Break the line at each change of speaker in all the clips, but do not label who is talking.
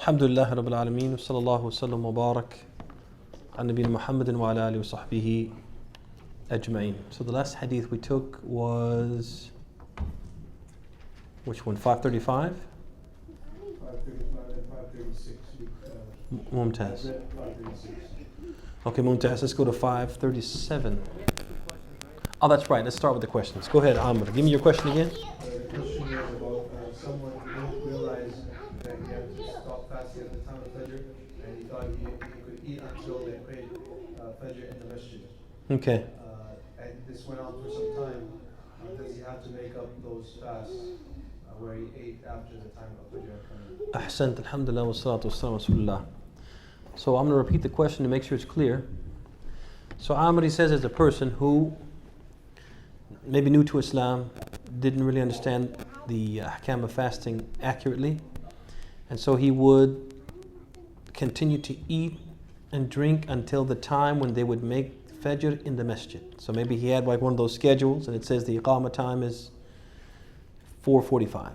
Alhamdulillah Rabbil Alameen, wa sallallahu wa sallam wa barak ala Nabi Muhammadin wa ala alihi wa sahbihi ajma'in. So the last hadith we took was, which one, 535?
535 and 536.
Mumtaz.
536.
Okay, Mumtaz, let's go to 537. Oh, that's right, let's start with the questions. Go ahead, Amr, give me your question again.
The question was about someone who didn't realize that he had to stop fasting at the time of Fajr, and he thought he could eat until they prayed Fajr in the masjid.
Okay.
And this went on for some time. Does he have to make up those fasts where he ate after the time of Fajr had come in?
Ahsant, alhamdulillah, wa salatu wa salam rasulullah. So I'm going to repeat the question to make sure it's clear. So Amr, he says, is a person who maybe new to Islam, didn't really understand the Ahkam of fasting accurately, and so he would continue to eat and drink until the time when they would make Fajr in the masjid. So maybe he had like one of those schedules and it says the Iqamah time is 4:45.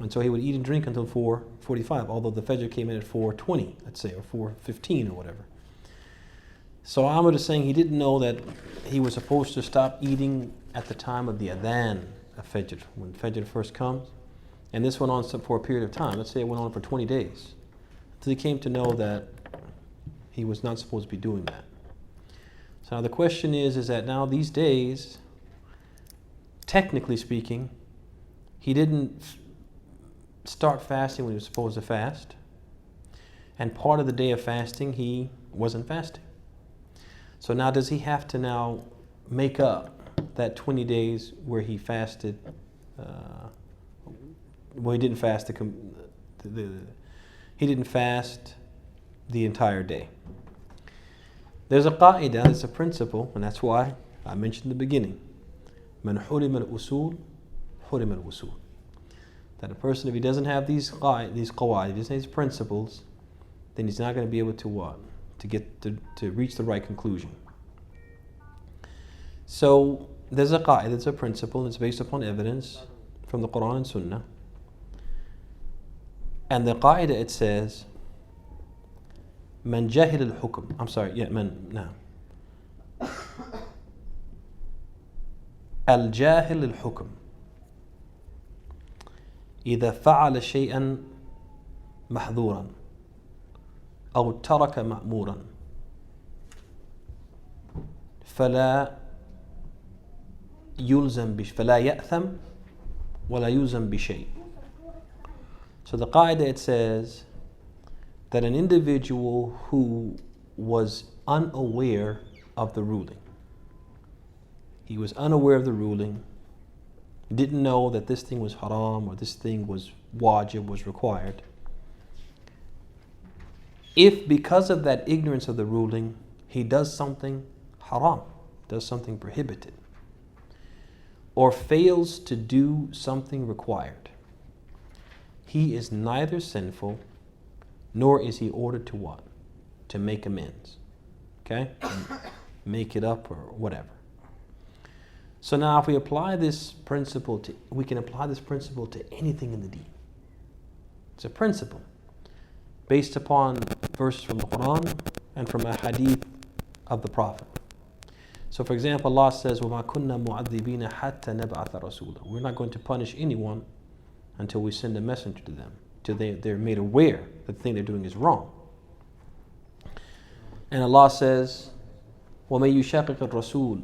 And so he would eat and drink until 4:45, although the Fajr came in at 4:20, let's say, or 4:15 or whatever. So Ahmad is saying he didn't know that he was supposed to stop eating at the time of the adhan of Fajr, when Fajr first comes. And this went on for a period of time. Let's say it went on for 20 days. Until he came to know that he was not supposed to be doing that. So now the question is that now these days, technically speaking, he didn't start fasting when he was supposed to fast. And part of the day of fasting, he wasn't fasting. So now does he have to now make up that 20 days where he fasted, he didn't fast he didn't fast the entire day. There's a qa'idah, it's a principle, and that's why I mentioned in the beginning, man hurim al-usul, hurim al-usul. That a person, if he doesn't have these qawa'id, he doesn't have these principles, then he's not going to be able to what? To reach the right conclusion. So there's a qa'idah, it's a principle, it's based upon evidence from the Quran and Sunnah. And the qa'idah, it says, man jahil al-hukm. I'm sorry, yeah, al-jahil al-hukm. إذا فعل شيئا محظورا أو ترك مأمورا فلا يأثم ولا يلزم بشيء. So the qa'idah, it says that an individual who was unaware of the ruling, he was unaware of the ruling, didn't know that this thing was haram or this thing was wajib, was required. If because of that ignorance of the ruling, he does something haram, does something prohibited, or fails to do something required, he is neither sinful nor is he ordered to what? To make amends. Okay? Make it up or whatever. So now if we apply this principle we can apply this principle to anything in the deen. It's a principle based upon verses from the Quran and from ahadeeth of the Prophet. So for example, Allah says, وَمَا كُنَّا مُعَذِّبِينَ حَتَّى نَبْعَثَ رَسُولًا. We're not going to punish anyone until we send a messenger to them, till they're made aware that the thing they're doing is wrong. And Allah says, وَمَن يُشَاقِقِ الرَّسُولِ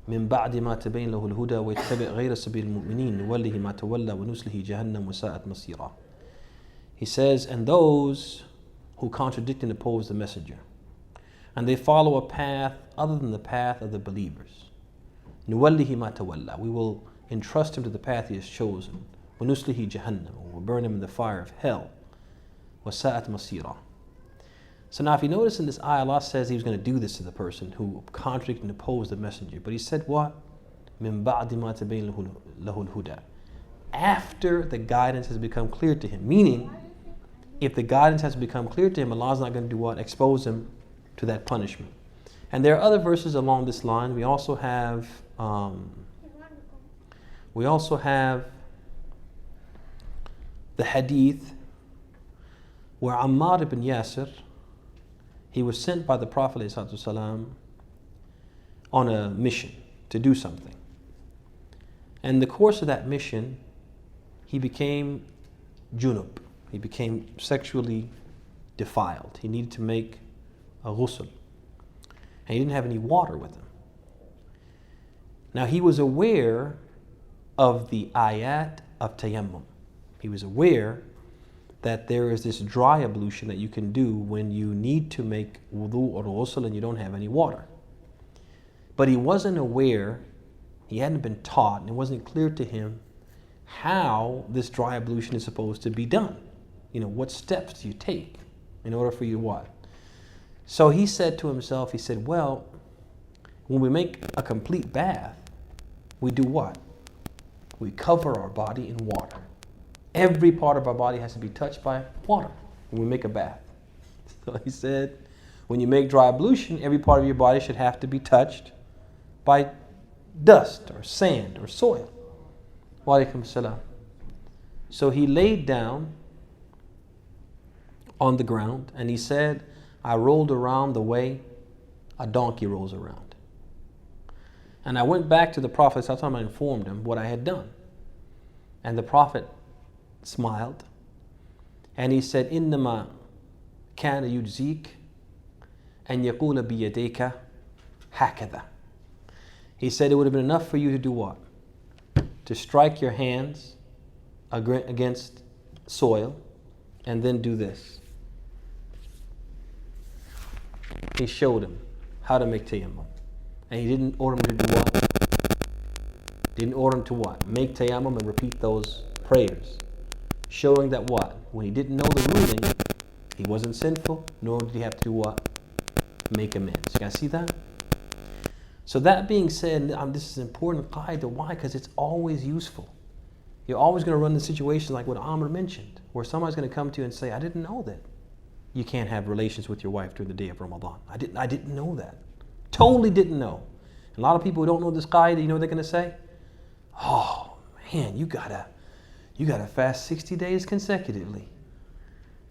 من بعد ما تبين له الهدى ويتبع غير سبيل المؤمنين نوله ما تولى ونسله جهنم وساءت مصيرا. He says, and those who contradict and oppose the messenger, and they follow a path other than the path of the believers, نوله ما تولى, we will entrust him to the path he has chosen, ونسله جهنم, we will burn him in the fire of hell, وساءت مصيرا. So now if you notice in this ayah, Allah says he was going to do this to the person who contradicted and opposed the messenger. But he said what? مِن بَعْدِ مَا تَبَيْنَ لَهُ الْهُدَى. After the guidance has become clear to him. Meaning, if the guidance has become clear to him, Allah is not going to do what? Expose him to that punishment. And there are other verses along this line. We also have the hadith where Ammar ibn Yasir, he was sent by the Prophet ﷺ on a mission to do something. And in the course of that mission, he became junub. He became sexually defiled. He needed to make a ghusl. And he didn't have any water with him. Now he was aware of the ayat of tayammum. He was aware that there is this dry ablution that you can do when you need to make wudu or ghusl and you don't have any water. But he wasn't aware, he hadn't been taught, and it wasn't clear to him how this dry ablution is supposed to be done. You know, what steps do you take in order for you to what? So he said to himself, he said, well, when we make a complete bath, we do what? We cover our body in water. Every part of our body has to be touched by water when we make a bath. So he said, when you make dry ablution, every part of your body should have to be touched by dust or sand or soil. Wa alaikum salam. So he laid down on the ground and he said, I rolled around the way a donkey rolls around. And I went back to the Prophet, so I informed him what I had done. And the Prophet smiled and he said, إِنَّمَا كَانَ يُجْزِيكَ أَنْ يَقُولَ بِيَدَيْكَ هَكَذَا. He said it would have been enough for you to do what? To strike your hands against soil and then do this. He showed him how to make tayammum. And he didn't order him to do what? Didn't order him to what? Make tayammum and repeat those prayers. Showing that what? When he didn't know the ruling, he wasn't sinful, nor did he have to do what? Make amends. You guys see that? So that being said, this is important qaida. Why? Because it's always useful. You're always going to run into situations like what Amr mentioned, where somebody's going to come to you and say, I didn't know that you can't have relations with your wife during the day of Ramadan. I didn't know that. Totally didn't know. A lot of people who don't know this qaida, you know what they're going to say? Oh man, you gotta fast 60 days consecutively.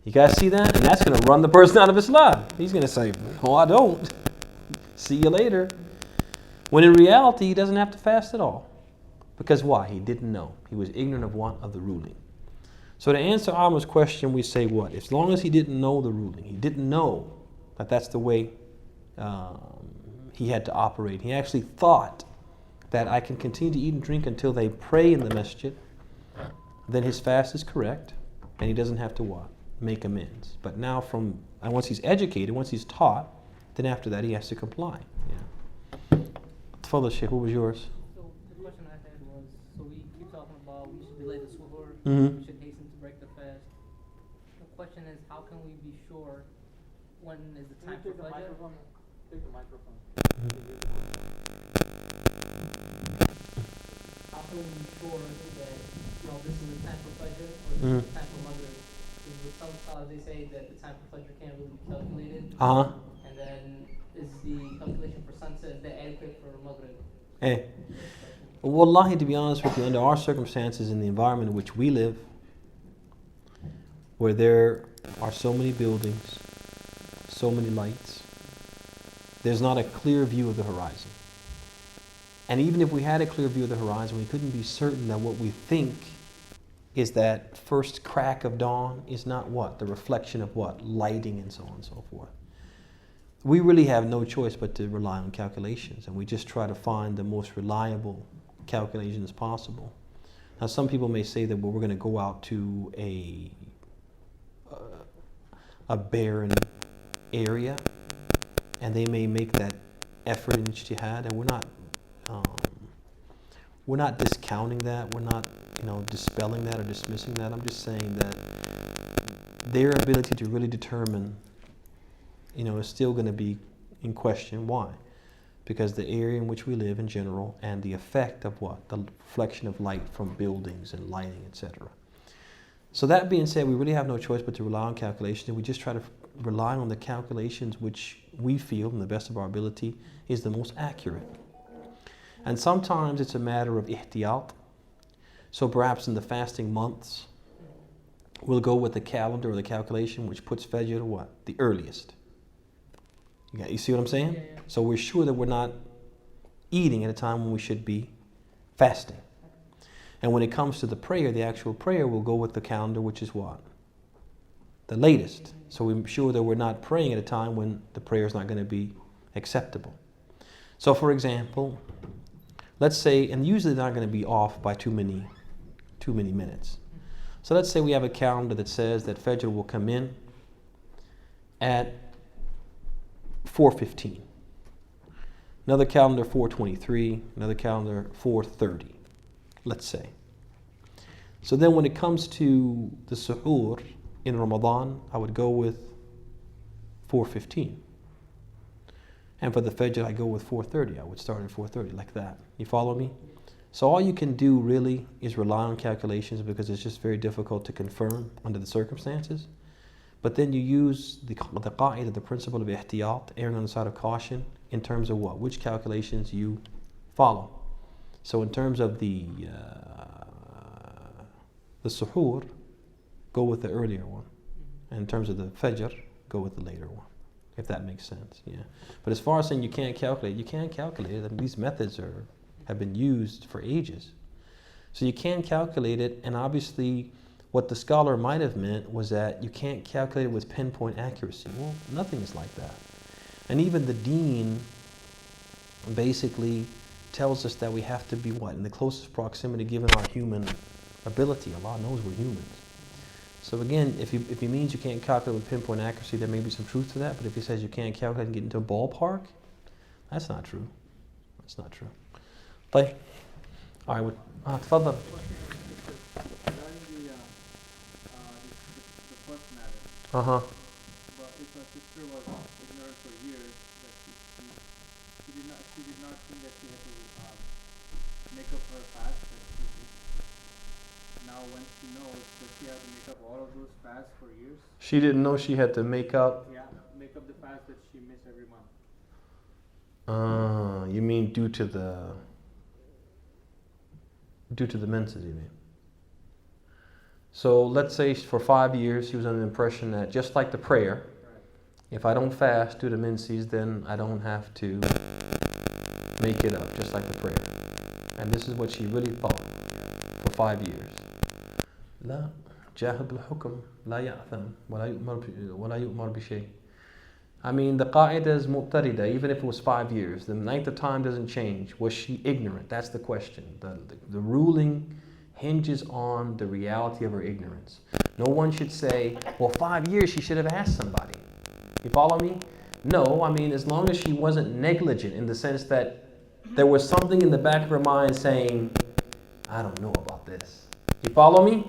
You guys see that? And that's going to run the person out of Islam. He's going to say, oh, I don't. See you later. When in reality, he doesn't have to fast at all. Because why? He didn't know. He was ignorant of what? Of the ruling. So to answer Amr's question, we say what? As long as he didn't know the ruling, he didn't know that that's the way he had to operate. He actually thought that I can continue to eat and drink until they pray in the masjid, then his fast is correct, and he doesn't have to what? Make amends. But now and once he's educated, once he's taught, then after that he has to comply. Yeah. Tafadhal, Shaykh, what was yours?
So the question I had was, so we keep talking about we should delay the suhoor,
Mm-hmm.
we should hasten to break the fast. The question is, how can we be sure when is the time for fajr?
Take the microphone.
How can we be sure that, this is the time for fajr or this is the time for maghrib? Because with some scholars they say that the time for fajr can't really be calculated. And then is the calculation for sunset, is that adequate for maghrib?
Hey. Wallahi, to be honest with you, under our circumstances in the environment in which we live, where there are so many buildings, so many lights, there's not a clear view of the horizon. And even if we had a clear view of the horizon, we couldn't be certain that what we think is that first crack of dawn is not what? The reflection of what? Lighting and so on and so forth. We really have no choice but to rely on calculations, and we just try to find the most reliable calculations possible. Now some people may say that we're going to go out to a barren area, and they may make that effort in ijtihad, and we're not discounting that, we're not dispelling that or dismissing that. I'm just saying that their ability to really determine is still going to be in question. Why? Because the area in which we live in general, and the effect of what? The reflection of light from buildings and lighting, etc. So that being said, we really have no choice but to rely on calculations, and we just try to rely on the calculations which we feel, in the best of our ability, is the most accurate. And sometimes it's a matter of ihtiyat. So perhaps in the fasting months, we'll go with the calendar or the calculation which puts Fajr what? The earliest. You see what I'm saying?
Yeah.
So we're sure that we're not eating at a time when we should be fasting. And when it comes to the prayer, the actual prayer, we'll go with the calendar which is what? The latest. So we're sure that we're not praying at a time when the prayer is not going to be acceptable. So for example, let's say, and usually they're not going to be off by too many minutes. So let's say we have a calendar that says that Fajr will come in at 4:15. Another calendar 4:23, another calendar 4:30, let's say. So then when it comes to the suhoor in Ramadan, I would go with 4:15. And for the Fajr, I go with 4:30. I would start at 4:30, like that. You follow me? So all you can do really is rely on calculations because it's just very difficult to confirm under the circumstances. But then you use the qa'idah, the principle of ihtiyat, erring on the side of caution, in terms of what? Which calculations you follow. So in terms of the suhoor, go with the earlier one. And in terms of the Fajr, go with the later one. If that makes sense, yeah. But as far as saying you can't calculate, you can't calculate it. I mean, these methods have been used for ages. So you can calculate it, and obviously what the scholar might have meant was that you can't calculate it with pinpoint accuracy. Well, nothing is like that. And even the deen basically tells us that we have to be what? In the closest proximity given our human ability. Allah knows we're humans. So again, if he means you can't calculate with pinpoint accuracy, there may be some truth to that. But if he says you can't calculate and get into a ballpark, that's not true. That's not true. طيب. All right. تفضل.
Regarding the first matter.
Uh-huh.
But if a sister was ignorant for years, that she did not think that she had to make up her fast. Now when she knows, does she have to make up all of those fasts for years?
She didn't know she had to make up.
Yeah, make up the fast that she missed every month.
You mean due to the menses, you mean? So let's say for 5 years she was under the impression that just like the prayer, if I don't fast due to menses, then I don't have to make it up, just like the prayer. And this is what she really thought for 5 years. لا جاهد بالحكم لا يأثم ولا يؤمر بشيء. I mean, the qa'idah is mu'tarida, even if it was 5 years. The length of time doesn't change. Was she ignorant? That's the question. The ruling hinges on the reality of her ignorance. No one should say, well, 5 years she should have asked somebody. You follow me? No, I mean, as long as she wasn't negligent in the sense that there was something in the back of her mind saying, I don't know about this. You follow me?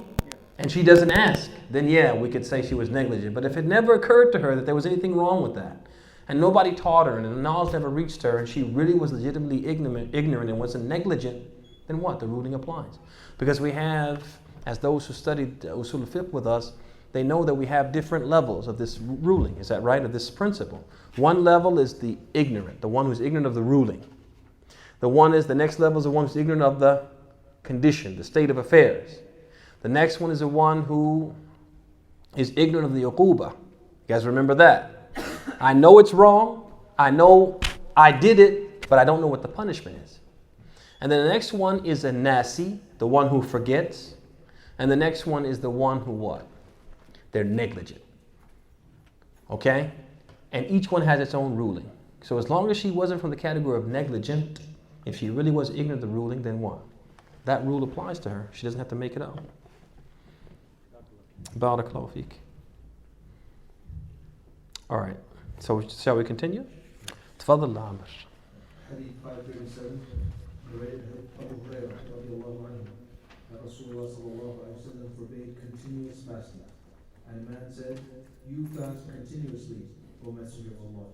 And she doesn't ask, then yeah, we could say she was negligent. But if it never occurred to her that there was anything wrong with that, and nobody taught her, and the knowledge never reached her, and she really was legitimately ignorant and wasn't negligent, then what? The ruling applies. Because we have, as those who studied usul al-fiqh with us, they know that we have different levels of this ruling. Is that right? Of this principle. One level is the ignorant, the one who's ignorant of the ruling. The next level is the one who's ignorant of the condition, the state of affairs. The next one is the one who is ignorant of the uquba. You guys remember that? I know it's wrong. I know I did it, but I don't know what the punishment is. And then the next one is a nasi, the one who forgets. And the next one is the one who what? They're negligent. Okay? And each one has its own ruling. So as long as she wasn't from the category of negligent, if she really was ignorant of the ruling, then what? That rule applies to her. She doesn't have to make it up. Barakallahu feek. All right. So shall we continue? تفضل عامر.
Hadith 537, narrated by Abu Hurairah radiyallahu anhu, that Rasulullah sallallahu alayhi wa sallam forbade continuous fasting. And a man said, you fast continuously, O Messenger of Allah.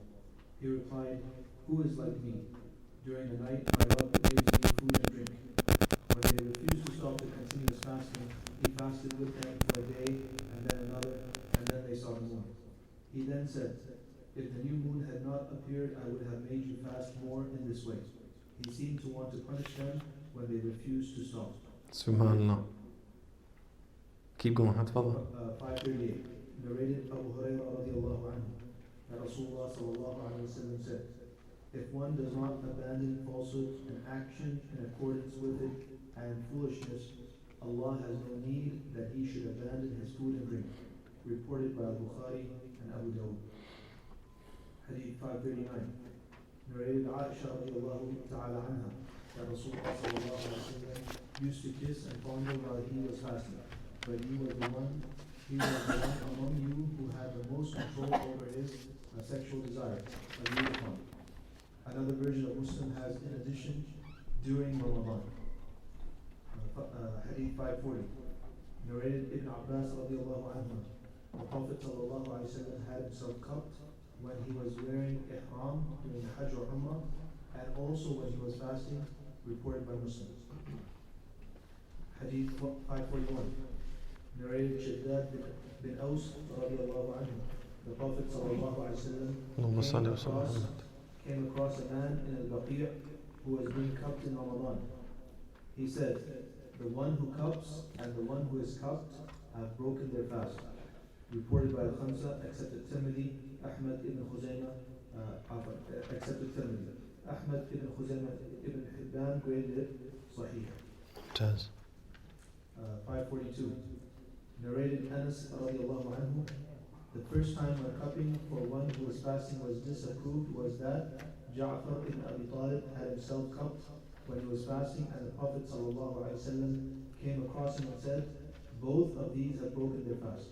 He replied, who is like me? During the night, my Lord gives me food and drink. When they refused to stop the continuous fasting, he fasted with them for a day, and then another, and then they saw the moon. He then said, if the new moon had not appeared, I would have made you fast more in this way. He seemed to want to punish them when they refused to stop.
Subhanallah. Keep going. تفضل.
538. Narrated Abu Hurairah radiallahu anhu that Rasulullah sallallahu alayhi wa sallam said, if one does not abandon falsehood and action in accordance with it and foolishness, Allah has no need that he should abandon his food and drink. Reported by Al-Bukhari and Abu Dawud. Hadith 539. Narrated Aisha radiallahu ta'ala anha that Rasulullah sallallahu alayhi wa sallam used to kiss and fondle while he was fasting. But he was the one among you who had the most control over his sexual desire. Agreed upon. Another version of Muslim has in addition during Ramadan. Hadith 540. Narrated Ibn Abbas radiallahu anhu. The Prophet sallallahu alayhi wa sallam had himself cupped when he was wearing ihram during the Hajj or Umrah, and also when he was fasting, reported by Muslims. Hadith 541. Narrated Shaddad bin Aus radiallahu anhu. The Prophet sallallahu alayhi wa sallam came across a man in Al-Baqi' who was being cupped in Ramadan. He said, the one who cups and the one who is cupped have broken their fast. Reported by Al-Khamsa, except At-Tirmidhi, Ahmad ibn Khuzaymah, except At-Tirmidhi. Ahmad ibn Khuzaymah ibn Hibban graded it Sahih.
It does.
542. Narrated Anas radiallahu anhu. The first time when cupping for one who was fasting was disapproved was that Ja'far ibn Abi Talib had himself cupped when he was fasting, and the Prophet sallallahu alaihi wasallam came across him and said, both of these have broken their fast.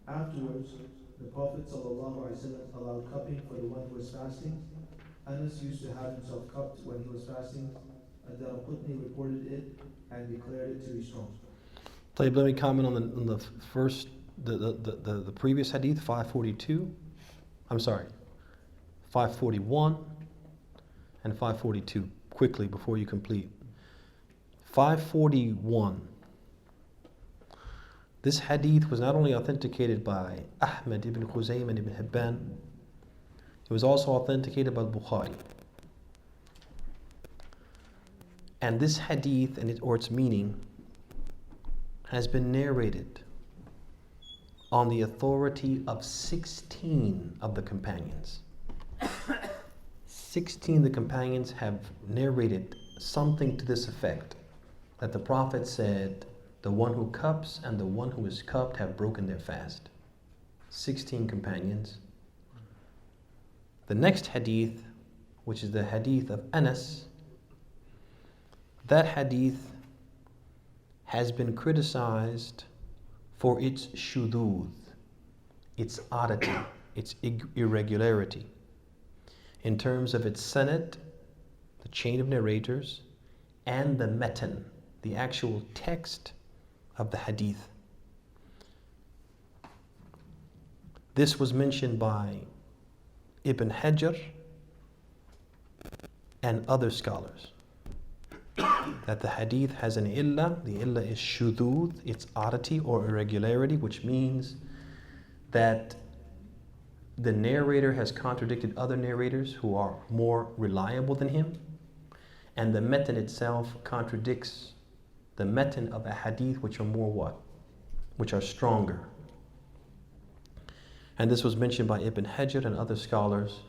Afterwards, the Prophet sallallahu alaihi wasallam allowed cupping for the one who was fasting. Anas used to have himself cupped when he was fasting. Ad-Daraqutni reported it and declared it to be strong.
طيب, let me comment on the first, the previous hadith, 542. I'm sorry, 541 and 542. Quickly before you complete. 541. This hadith was not only authenticated by Ahmad ibn Khuzaymah ibn Hibban, it was also authenticated by Bukhari. And this hadith or its meaning has been narrated on the authority of 16 of the companions. 16 of the companions have narrated something to this effect, that the Prophet said, the one who cups and the one who is cupped have broken their fast. 16 companions. The next hadith, which is the hadith of Anas, that hadith has been criticized for its shudud, its oddity, its irregularity, in terms of its sanad, the chain of narrators, and the matan, the actual text of the hadith. This was mentioned by Ibn Hajar and other scholars, that the hadith has an illah. The illah is shudud, its oddity or irregularity, which means that the narrator has contradicted other narrators who are more reliable than him, and the matan itself contradicts the matan of a hadith, which are more what? Which are stronger. And this was mentioned by Ibn Hajar and other scholars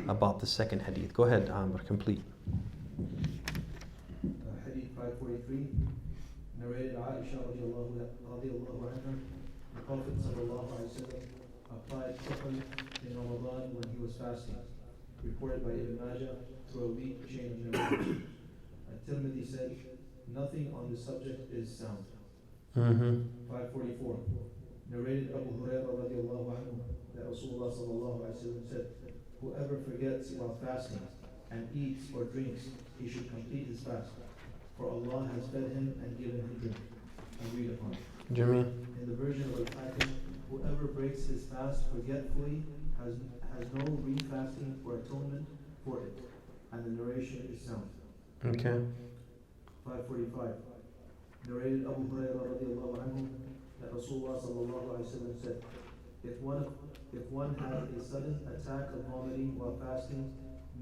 about the second hadith. Go ahead, Amr, complete.
Hadith 543, narrated Aisha radiallahu anha, the Prophet sallallahu alaihi wasallam applied kufr in Ramadan when he was fasting, reported by Ibn Majah through a weak chain of narrators. At-Tirmidhi said, nothing on this subject is sound. 544, narrated Abu Hurairah radiallahu anhu that Rasulullah sallallahu alaihi wasallam said, whoever forgets while fasting and eats or drinks, he should complete his fast, for Allah has fed him and given him drink. Agreed upon.
Jameen.
In the version of Al-Ahkam, whoever breaks his fast forgetfully has no refasting or atonement for it, and the narration is sound.
Okay.
545. Narrated Abu Hurairah radiallahu anhu that Rasulullah sallallahu alaihi wasallam said, if one has a sudden attack of vomiting while fasting,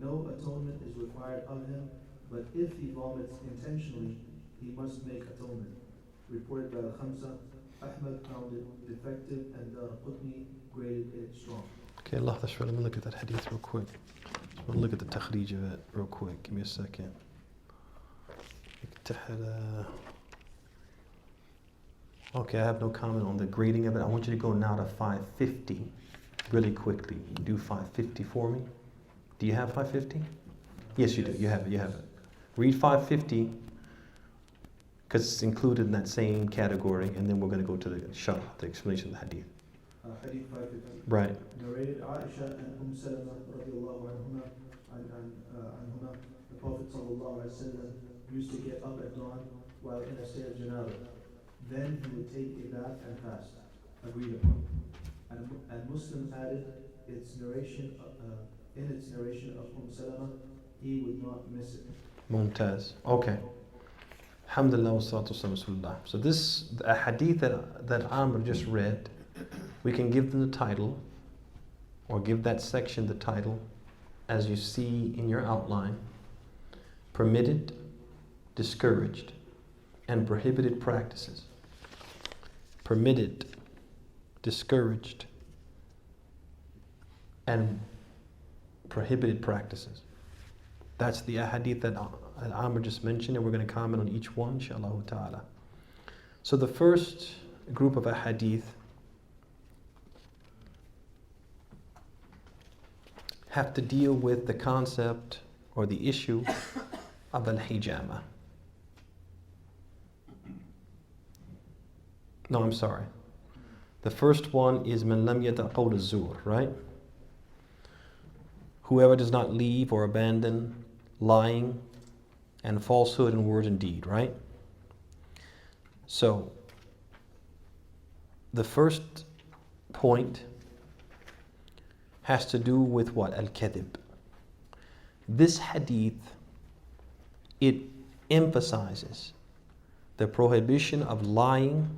no atonement is required of him, but if he vomits intentionally, he must make atonement. reported by Al-Khamsa. Ahmad found it defective and Qutni graded it strong.
Okay, Allah, that's right. Let me look at that hadith real quick. Just want to look at the takhrij of it real quick. Give me a second. Okay, I have no comment on the grading of it. I want you to go now to 550 really quickly. Do 550 for me. Do you have 550? Yes, you do. You have it. You have it. Read 550 because it's included in that same category, and then we're going to go to the sharh, the explanation of the hadith.
Hadith 550.
Right.
Narrated Aisha and Salama radiallahu anhuma, the Prophet sallallahu alaihi wasallam used to get up at dawn while in a state of janaba. Then he would take a bath and fast. Agreed upon. And Muslim added its narration in its narration of Salama, he would not miss it.
Mumtaz. Okay. Alhamdulillah wa salatu wasalam. So this a hadith that Amr just read, we can give them the title, or give that section the title, as you see in your outline: permitted, discouraged, and prohibited practices. Permitted, discouraged, and prohibited practices. That's the ahadith that Amr just mentioned, and we're going to comment on each one, inshaAllah ta'ala. So the first group of ahadith have to deal with the concept or the issue of al-hijama. No, I'm sorry. The first one is man lam yada' qawl az-zur, right? Whoever does not leave or abandon lying and falsehood in word and deed, right? So, the first point has to do with what? Al-kadhib. This hadith, it emphasizes the prohibition of lying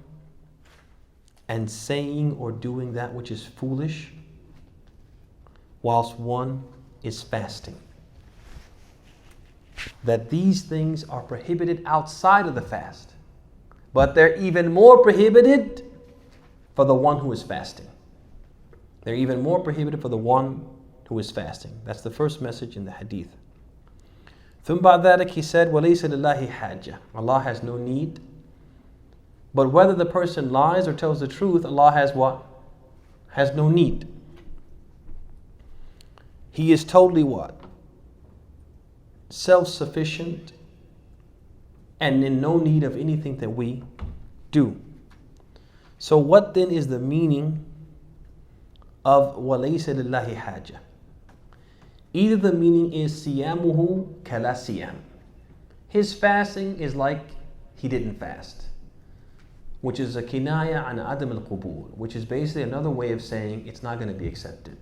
and saying or doing that which is foolish whilst one is fasting. That these things are prohibited outside of the fast, but they're even more prohibited for the one who is fasting. They're even more prohibited for the one who is fasting. That's the first message in the hadith. ثم بعد ذلك he said, وَلَيْسَ لِلَّهِ حَاجَةٌ. Allah has no need. But whether the person lies or tells the truth, Allah has what? Has no need. He is totally what? Self-sufficient and in no need of anything that we do. So what then is the meaning of وَلَيْسَ لِلَّهِ حَاجَةٌ? Either the meaning is siyamuhu kala siyam. His fasting is like he didn't fast, which is a kinaya an adam al-qubul, which is basically another way of saying it's not going to be accepted.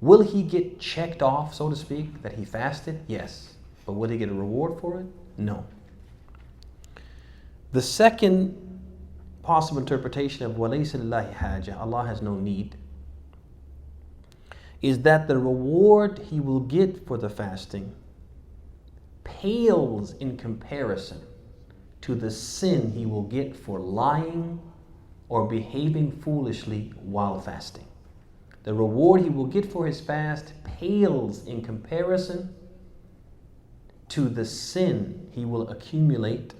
Will he get checked off, so to speak, that he fasted? Yes. But will he get a reward for it? No. The second possible interpretation of وَلَيْسَ لِلَّهِ حَاجَةٌ, Allah has no need, is that the reward he will get for the fasting pales in comparison to the sin he will get for lying or behaving foolishly while fasting. The reward he will get for his fast pales in comparison to the sin he will accumulate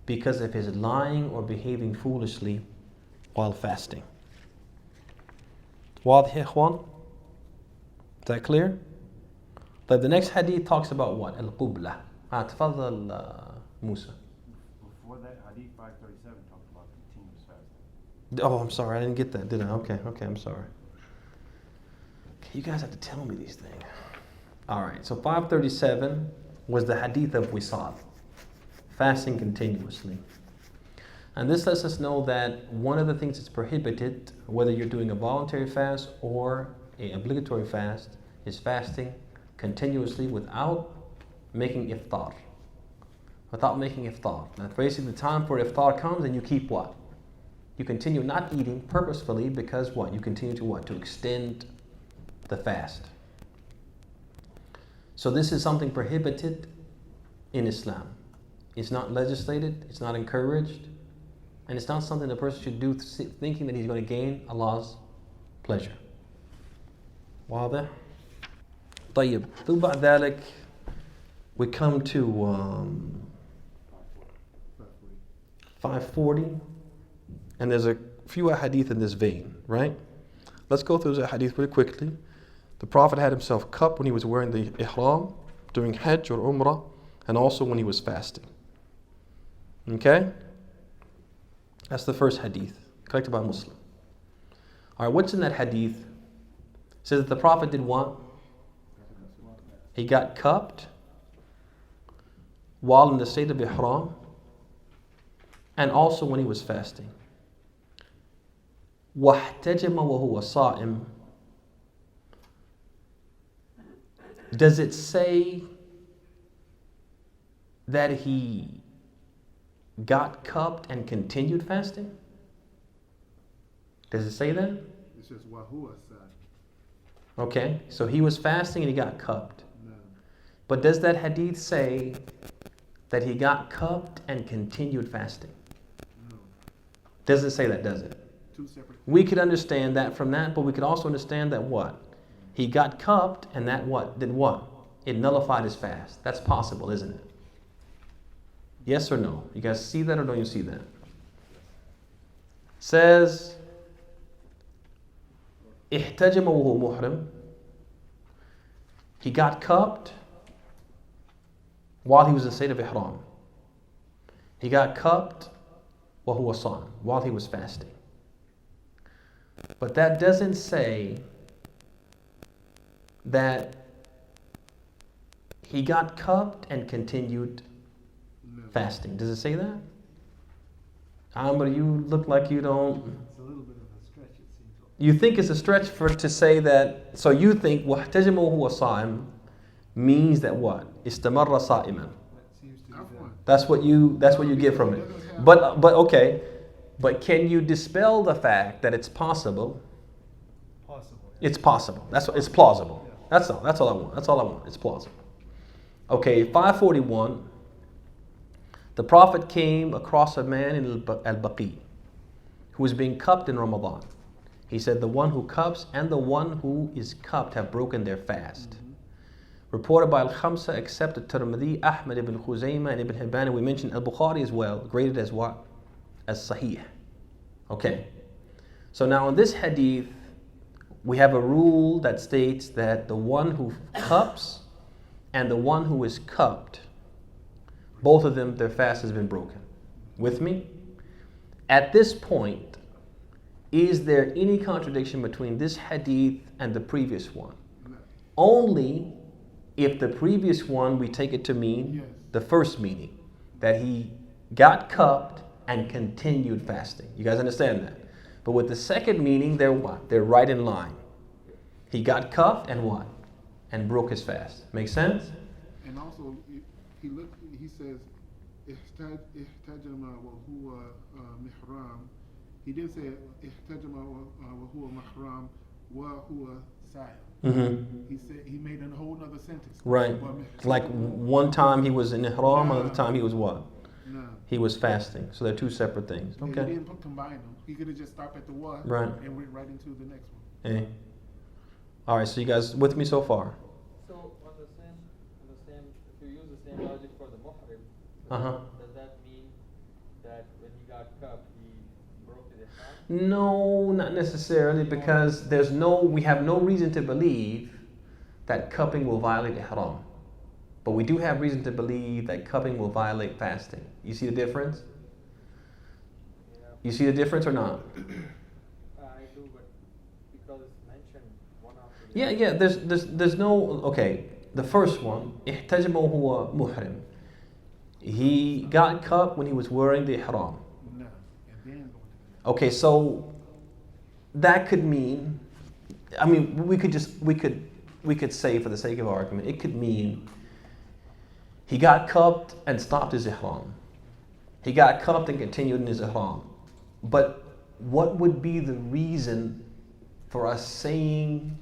because of his lying or behaving foolishly while fasting. واضح يا إخوان? Is that clear? But the next hadith talks about what? Al-Qubla. تفضل Musa.
Before that, hadith 537 talked about continuous fasting.
Oh, I'm sorry, I didn't get that, did I? Okay, I'm sorry. Okay, you guys have to tell me these things. Alright, so 537 was the hadith of Wisal, fasting continuously. And this lets us know that one of the things that's prohibited, whether you're doing a voluntary fast or an obligatory fast, is fasting continuously without making iftar. Without making iftar. Now, basically, the time for iftar comes and you keep what? You continue not eating purposefully because what? You continue to what? To extend the fast. So this is something prohibited in Islam. It's not legislated, it's not encouraged, and it's not something the person should do thinking that he's going to gain Allah's pleasure. واضح؟ طيب ثم بعد ذلك we come to 540, and there's a few ahadith in this vein, right? Let's go through the ahadith really quickly. The Prophet had himself cupped when he was wearing the ihram during Hajj or Umrah, and also when he was fasting. Okay? That's the first hadith, collected by Muslim. Alright, what's in that hadith? It says that the Prophet did what? He got cupped while in the state of ihram, and also when he was fasting. وَاحْتَجَمَ وَهُوَ صَائِمٌ. Does it say that he got cupped and continued fasting? Does it say that?
It says wahua sa'im.
Okay, so he was fasting and he got cupped.
No.
But does that hadith say that he got cupped and continued fasting?
No.
Doesn't say that, does it?
Two separate.
We could understand that from that, but we could also understand that what? He got cupped and that what? Did what? It nullified his fast. That's possible, isn't it? Yes or no? You guys see that or don't you see that? Says احتجم وهو محرم. He got cupped while he was in state of ihram. He got cupped وهو صائم, while he was fasting. But that doesn't say that he got cupped and continued fasting. Does it say that? Amr, you look like you don't.
It's a little bit of a stretch, it seems like.
You think it's a stretch for to say that. So you think وَاحْتَجَمَ وَهُوَ صَائِمٌ means that what? استمر صائما.
That seems to be the...
That's what you get from it. But okay. But can you dispel the fact that it's possible?
Possible.
It's possible. It's plausible. That's all I want. That's all I want. It's plausible. Okay, 541. The Prophet came across a man in Al-Baqi who was being cupped in Ramadan. He said, the one who cups and the one who is cupped have broken their fast. Reported by Al-Khamsa, except At-Tirmidhi, Ahmad ibn Khuzaymah, and Ibn Hibban, and we mentioned Al-Bukhari as well, graded as what? As Sahih. Okay. So now in this hadith, we have a rule that states that the one who cups and the one who is cupped, both of them, their fast has been broken. With me? At this point, is there any contradiction between this hadith and the previous one?
No.
Only if the previous one we take it to mean
Yes.
the first meaning, that he got cupped and continued fasting. You guys understand that? But with the second meaning, they're what? They're right in line. He got cupped and what? And broke his fast. Make sense?
And also, he says, ihtajama wa huwa mihram. He did say, ihtajama wa huwa mahram wa huwa sa'im. He said, he made a whole other sentence.
Right. Like one time he was in ihram, another time he was what?
No.
He was fasting. So they're two separate things.
Yeah,
Okay.
he didn't combine them. He could have just stopped at the one
Right.
and went right into the next one.
Eh. All right, so you guys with me so far?
So on the same, if you use the same logic for the muhrim,
Uh-huh.
does that mean that when he got cupped, he broke the ihram?
No, not necessarily, because we have no reason to believe that cupping will violate ihram. But we do have reason to believe that cupping will violate fasting. You see the difference?
Yeah,
You see the difference or not?
I do, but because it's mentioned one after the
Yeah. There's no. Okay, the first one, احتجم وهو محرم. He got cupped when he was wearing the ihram.
No. And then going to the
Okay, so that could mean. I mean, we could say for the sake of argument, it could mean he got cupped and stopped his ihram. He got cupped and continued in his ihram. But what would be the reason for us saying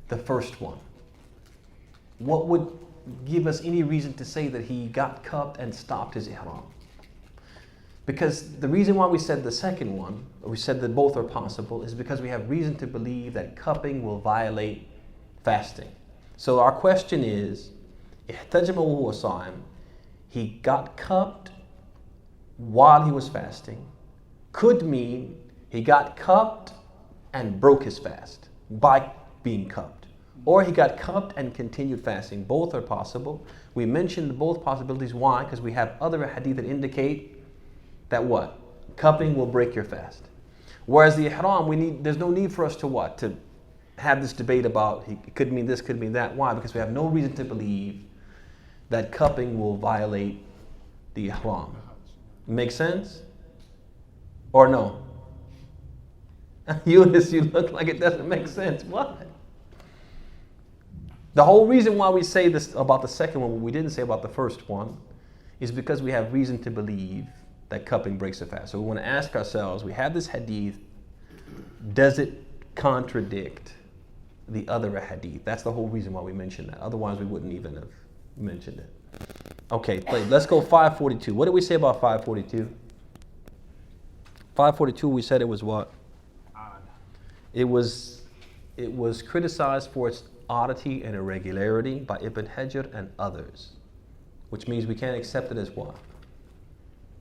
the first one? give us any reason to say that he got cupped and stopped his ihram. Because the reason why we said the second one, or we said that both are possible, is because we have reason to believe that cupping will violate fasting. So our question is, احتجم وهو صائم, he got cupped while he was fasting, could mean he got cupped and broke his fast by being cupped. Or he got cupped and continued fasting. Both are possible. We mentioned both possibilities. Why? Because we have other hadith that indicate that what? Cupping will break your fast. Whereas the ihram, there's no need for us to what? To have this debate about it could mean this, could mean that. Why? Because we have no reason to believe that cupping will violate the ihram. Make sense? Or no? Eunice, you look like it doesn't make sense. What? The whole reason why we say this about the second one, what we didn't say about the first one, is because we have reason to believe that cupping breaks the fast. So we want to ask ourselves, we have this hadith, does it contradict the other hadith? That's the whole reason why we mentioned that. Otherwise, we wouldn't even have mentioned it. Okay, let's go 542. What did we say about 542? 542, we said it was what?
Odd.
It was criticized for its oddity and irregularity by Ibn Hajar and others, which means we can't accept it as what?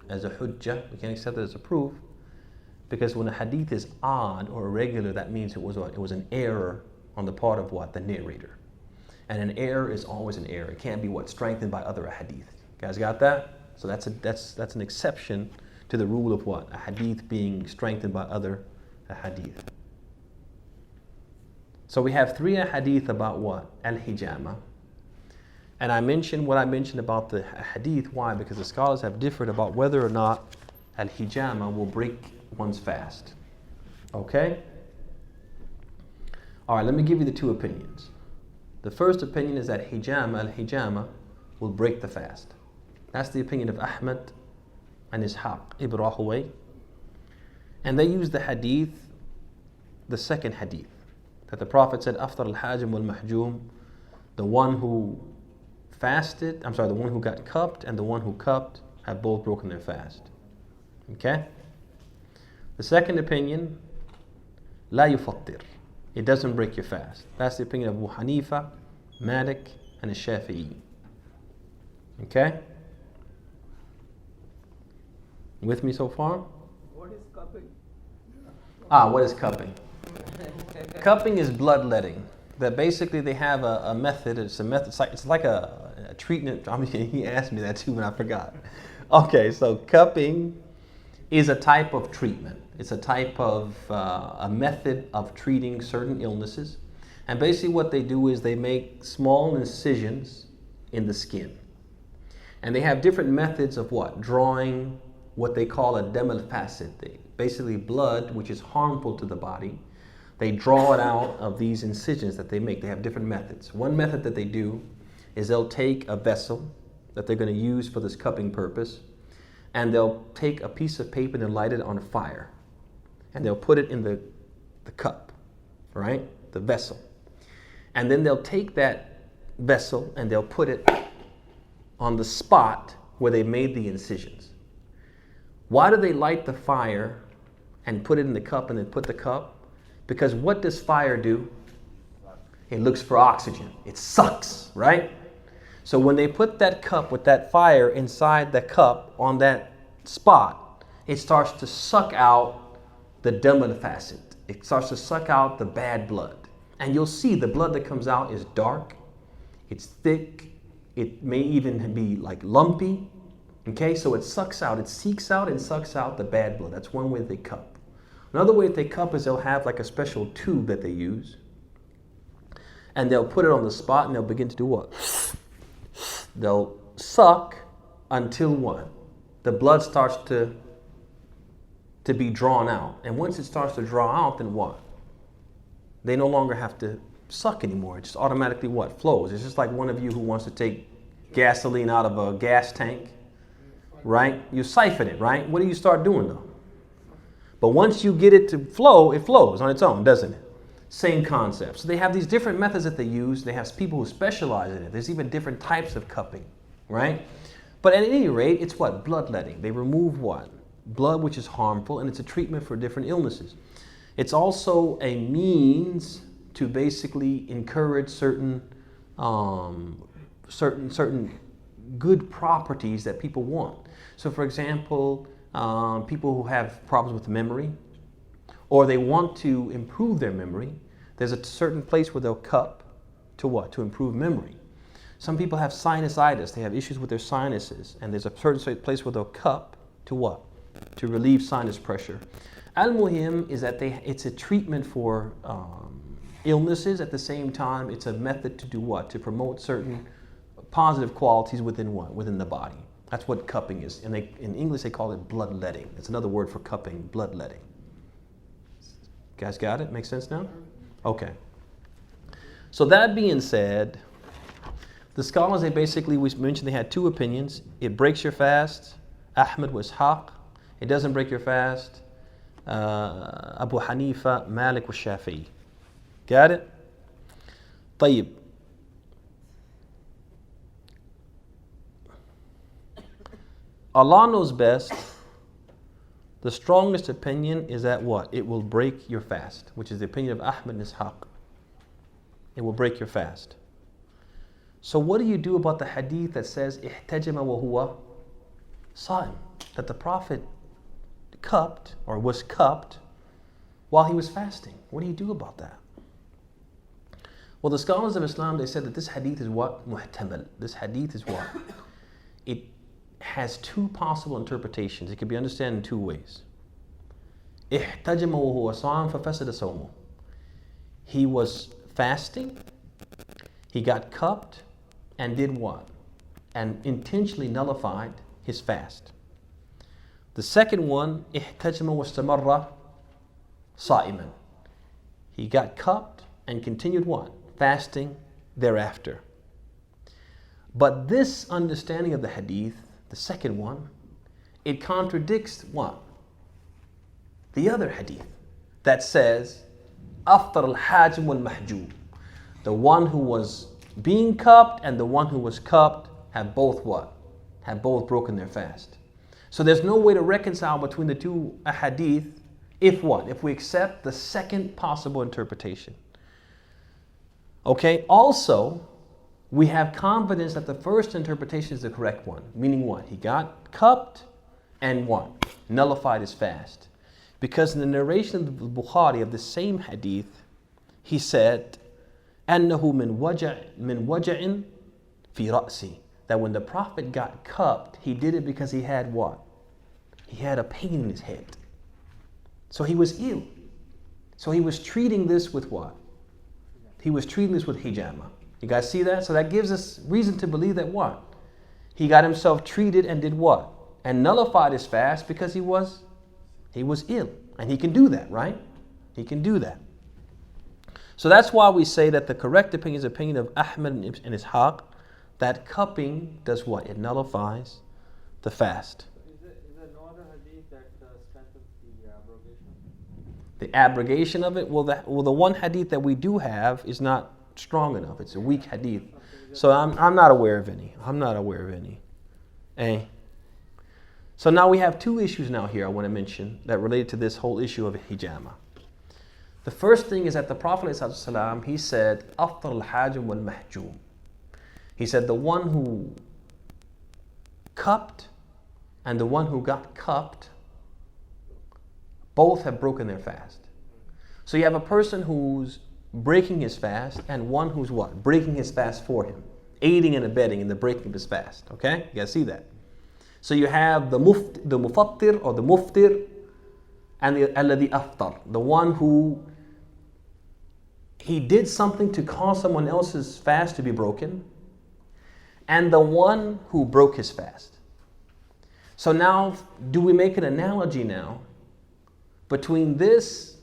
As a hujjah. We can't accept it as a proof, because when a hadith is odd or irregular, that means it was what? It was an error on the part of what? The narrator. And an error is always an error. It can't be what? Strengthened by other hadith. Guys got that? So that's an exception to the rule of what? A hadith being strengthened by other hadith. So we have 3 hadith about what? Al-hijama. And I mentioned what I mentioned about the hadith. Why? Because the scholars have differed about whether or not al-hijama will break one's fast. Okay? All right, let me give you the 2 opinions. The first opinion is that al-hijama will break the fast. That's the opinion of Ahmad and Ishaq ibn Rahawayh. And they use the hadith, the second hadith, that the Prophet said, Aftar al-hajim wal-mahjum, the one who the one who got cupped and the one who cupped have both broken their fast. Okay? The second opinion, la yufattir, it doesn't break your fast. That's the opinion of Abu Hanifa, Malik, and Shafi'i. Okay? With me so far?
What is cupping?
What is cupping? Cupping is bloodletting. That basically they have a method. It's like a treatment. I mean, he asked me that too, and I forgot. Okay, so cupping is a type of treatment. It's a type of a method of treating certain illnesses. And basically what they do is they make small incisions in the skin. And they have different methods of what? Drawing what they call a dam al-fasid. Basically blood which is harmful to the body. They draw it out of these incisions that they make. They have different methods. One method that they do is they'll take a vessel that they're going to use for this cupping purpose, and they'll take a piece of paper and they'll light it on fire. And they'll put it in the cup, right? The vessel. And then they'll take that vessel and they'll put it on the spot where they made the incisions. Why do they light the fire and put it in the cup and then put the cup? Because what does fire do? It looks for oxygen. It sucks, right? So when they put that cup with that fire inside the cup on that spot, it starts to suck out the dam al-fasid. It starts to suck out the bad blood. And you'll see the blood that comes out is dark, it's thick, it may even be like lumpy. Okay, so it sucks out, it seeks out and sucks out the bad blood. That's one way they cup. Another way that they cup is they'll have like a special tube that they use, and they'll put it on the spot and they'll begin to do what? They'll suck until what? The blood starts to be drawn out. And once it starts to draw out, then what? They no longer have to suck anymore. It just automatically what? Flows. It's just like one of you who wants to take gasoline out of a gas tank, right? You siphon it, right? What do you start doing though? But once you get it to flow, it flows on its own, doesn't it? Same concept. So they have these different methods that they use. They have people who specialize in it. There's even different types of cupping, right? But at any rate, it's what? Bloodletting. They remove what? Blood, which is harmful, and it's a treatment for different illnesses. It's also a means to basically encourage certain good properties that people want. So for example, people who have problems with memory, or they want to improve their memory, there's a certain place where they'll cup to what? To improve memory. Some people have sinusitis, they have issues with their sinuses, and there's a certain place where they'll cup to what? To relieve sinus pressure. Al-Muhim is that it's a treatment for illnesses. At the same time, it's a method to do what? To promote certain positive qualities within what? Within the body. That's what cupping is. And in English, they call it bloodletting. It's another word for cupping, bloodletting. Guys got it? Makes sense now? Okay. So that being said, the scholars, we mentioned they had two opinions. It breaks your fast. Ahmad was Ishaq. It doesn't break your fast. Abu Hanifa, Malik was Shafi'i. Got it? طيب. Allah knows best. The strongest opinion is that what? It will break your fast, which is the opinion of Ahmad and Ishaq. It will break your fast. So what do you do about the hadith that says ihtajama wa huwa sa'im? That the Prophet cupped or was cupped while he was fasting. What do you do about that? Well, the scholars of Islam, they said that this hadith is what? Muhtamal. This hadith is what? It has two possible interpretations. It can be understood in two ways. ihtajama wa huwa sa'im fafasada sawmuh. He was fasting, he got cupped, and did what? And intentionally nullified his fast. The second one, ihtajama wastamarra sa'iman. He got cupped and continued what? Fasting thereafter. But this understanding of the hadith, the second one, it contradicts what? The other hadith that says, aftar al-hajim wal-mahjub. The one who was being cupped and the one who was cupped have both what? Have both broken their fast. So there's no way to reconcile between the two ahadith if what? If we accept the second possible interpretation. Okay, also, we have confidence that the first interpretation is the correct one. Meaning what? He got cupped and what? Nullified his fast. Because in the narration of the Bukhari of the same hadith, he said, أَنَّهُ مِنْ وَجَعٍ فِي رَأْسِي. That when the Prophet got cupped, he did it because he had what? He had a pain in his head. So he was ill. So he was treating this with what? He was treating this with hijama. You guys see that? So that gives us reason to believe that what? He got himself treated and did what? And nullified his fast because he was ill. And he can do that, right? He can do that. So that's why we say that the correct opinion is the opinion of Ahmad and Ishaq, that cupping does what? It nullifies the fast.
Is there no other hadith that strengthens the abrogation?
The abrogation of it? Well, the one hadith that we do have is not strong enough. It's a weak hadith. So I'm not aware of any. I'm not aware of any. Eh? So now we have two issues now here I want to mention that relate to this whole issue of hijama. The first thing is that the Prophet ﷺ, he said, أَفْطَرَ الْحَاجِمْ وَالْمَحْجُومْ. He said the one who cupped and the one who got cupped both have broken their fast. So you have a person who's breaking his fast and one who's what? Breaking his fast for him. Aiding and abetting in the breaking of his fast. Okay? You guys see that? So you have the mufattir or the muftir and the alladhi aftar. The one who he did something to cause someone else's fast to be broken, and the one who broke his fast. So now, do we make an analogy now between this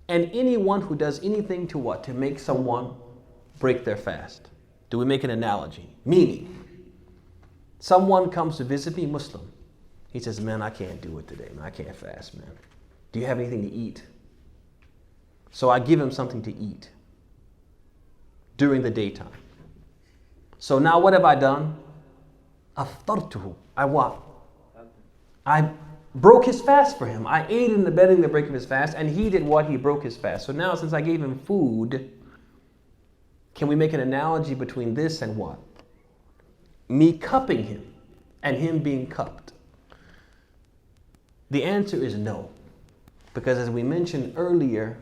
and anyone who does anything to what? To make someone break their fast? Do we make an analogy? Meaning, someone comes to visit me, Muslim. He says, man, I can't do it today, man. I can't fast, man. Do you have anything to eat? So I give him something to eat during the daytime. So now what have I done? أفطرته. I what? I broke his fast for him. I aided in abetting the break of his fast, and he did what? He broke his fast. So now since I gave him food, can we make an analogy between this and what? Me cupping him and him being cupped. The answer is no. Because as we mentioned earlier,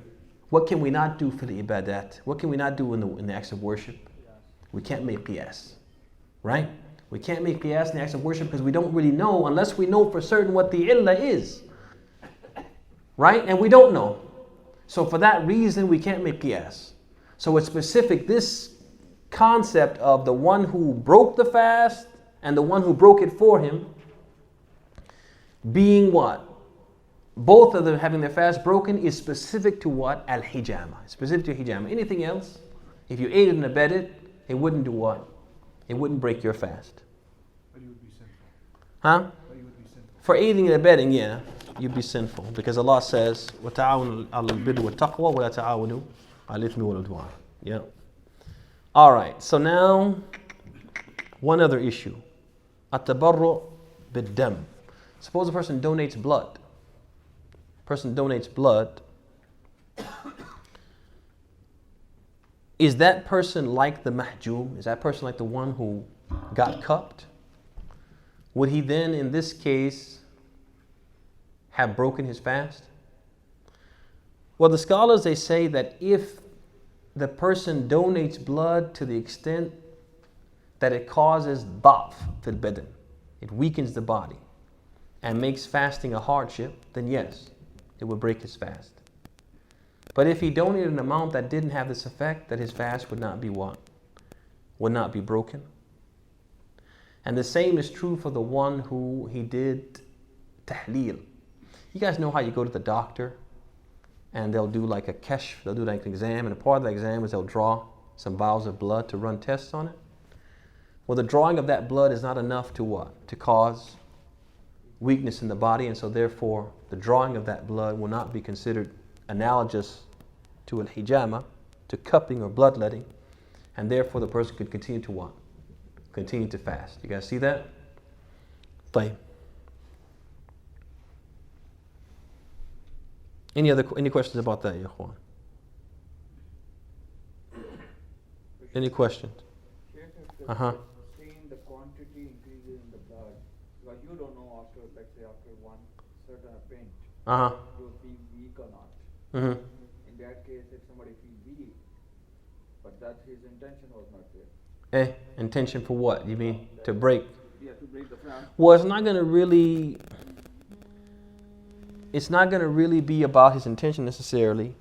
what can we not do for the ibadat? What can we not do in the acts of worship? We can't make qiyas. Right? We can't make qiyas in the acts of worship because we don't really know unless we know for certain what the illah is. Right? And we don't know. So for that reason, we can't make qiyas. So it's specific, this concept of the one who broke the fast and the one who broke it for him being what? Both of them having their fast broken is specific to what? Al-hijama. Specific to hijama. Anything else, if you ate it and abetted, it wouldn't do what? It wouldn't break your fast.
But you would be sinful.
Huh?
But you would be sinful.
For eating and abetting, yeah, you'd be sinful. Because Allah says, وَتَعَاوَنُوا عَلَى الْبِرِّ وَالتَّقْوَى وَلَا تَعَاوَنُوا عَلَى الْإِثْمِ وَالْعُدْوَانِ. Yeah. All right, so now, one other issue. التَّبَرُّ بِالدَّمِ. Suppose a person donates blood. Person donates blood. Is that person like the mahjum? Is that person like the one who got cupped? Would he then, in this case, have broken his fast? Well, the scholars, they say that if the person donates blood to the extent that it causes da'f fil badan, it weakens the body and makes fasting a hardship, then yes, it would break his fast. But if he donated an amount that didn't have this effect, that his fast would not be what? Would not be broken. And the same is true for the one who he did tahleel. You guys know how you go to the doctor and they'll do like a kashf, they'll do like an exam, and a part of the exam is they'll draw some vials of blood to run tests on it. Well, the drawing of that blood is not enough to what? To cause weakness in the body, and so therefore the drawing of that blood will not be considered analogous to al-hijama, to cupping or bloodletting, and therefore the person could continue to what? Continue to fast. You guys see that? طيب. Any questions about that, ya ikhwan? Any questions? Uh-huh.
Seeing the quantity increases in the blood, because you don't know after, let's say after one certain pinch,
Uh-huh.
you'll feel weak or not.
Mm-hmm.
In that case, if somebody feels weak, but that his intention was not there.
Intention for what? You mean to break?
Yeah, to break the fast.
Well, it's not going to really be about his intention necessarily.